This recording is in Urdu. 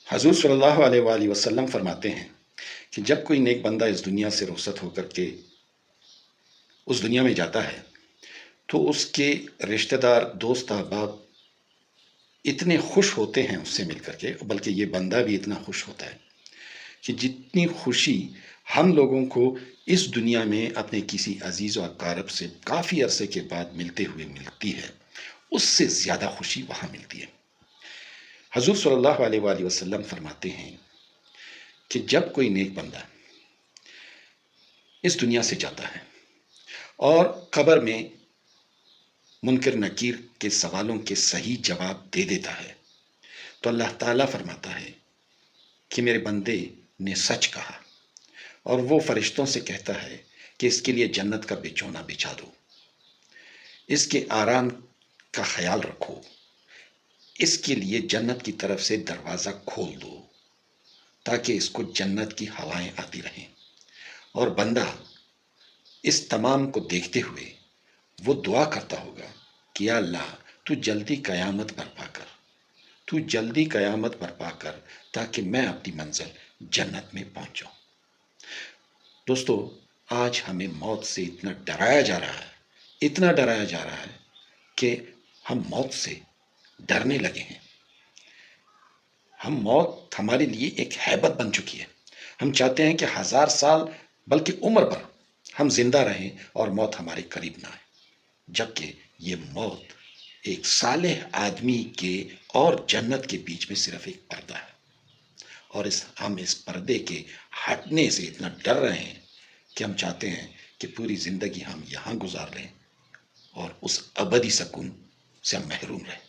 حضور صلی اللہ علیہ وآلہ وسلم فرماتے ہیں کہ جب کوئی نیک بندہ اس دنیا سے رخصت ہو کر کے اس دنیا میں جاتا ہے تو اس کے رشتہ دار، دوست، احباب اتنے خوش ہوتے ہیں اس سے مل کر کے، بلکہ یہ بندہ بھی اتنا خوش ہوتا ہے کہ جتنی خوشی ہم لوگوں کو اس دنیا میں اپنے کسی عزیز و اقارب سے کافی عرصے کے بعد ملتے ہوئے ملتی ہے، اس سے زیادہ خوشی وہاں ملتی ہے۔ حضور صلی اللہ علیہ وآلہ وسلم فرماتے ہیں کہ جب کوئی نیک بندہ اس دنیا سے جاتا ہے اور قبر میں منکر نکیر کے سوالوں کے صحیح جواب دے دیتا ہے تو اللہ تعالیٰ فرماتا ہے کہ میرے بندے نے سچ کہا، اور وہ فرشتوں سے کہتا ہے کہ اس کے لیے جنت کا بچھونا بچھا دو، اس کے آرام کا خیال رکھو، اس کے لیے جنت کی طرف سے دروازہ کھول دو تاکہ اس کو جنت کی ہوائیں آتی رہیں۔ اور بندہ اس تمام کو دیکھتے ہوئے وہ دعا کرتا ہوگا کہ یا اللہ تو جلدی قیامت برپا کر، تو جلدی قیامت برپا کر تاکہ میں اپنی منزل جنت میں پہنچوں۔ دوستو، آج ہمیں موت سے اتنا ڈرایا جا رہا ہے، اتنا ڈرایا جا رہا ہے کہ ہم موت سے ڈرنے لگے ہیں۔ موت ہمارے لیے ایک ہیبت بن چکی ہے۔ ہم چاہتے ہیں کہ 1000 سال بلکہ عمر بھر ہم زندہ رہیں اور موت ہمارے قریب نہ آئے، جبکہ یہ موت ایک صالح آدمی کے اور جنت کے بیچ میں صرف ایک پردہ ہے، اور ہم اس پردے کے ہٹنے سے اتنا ڈر رہے ہیں کہ ہم چاہتے ہیں کہ پوری زندگی ہم یہاں گزار لیں اور اس ابدی سکون سے ہم محروم رہیں۔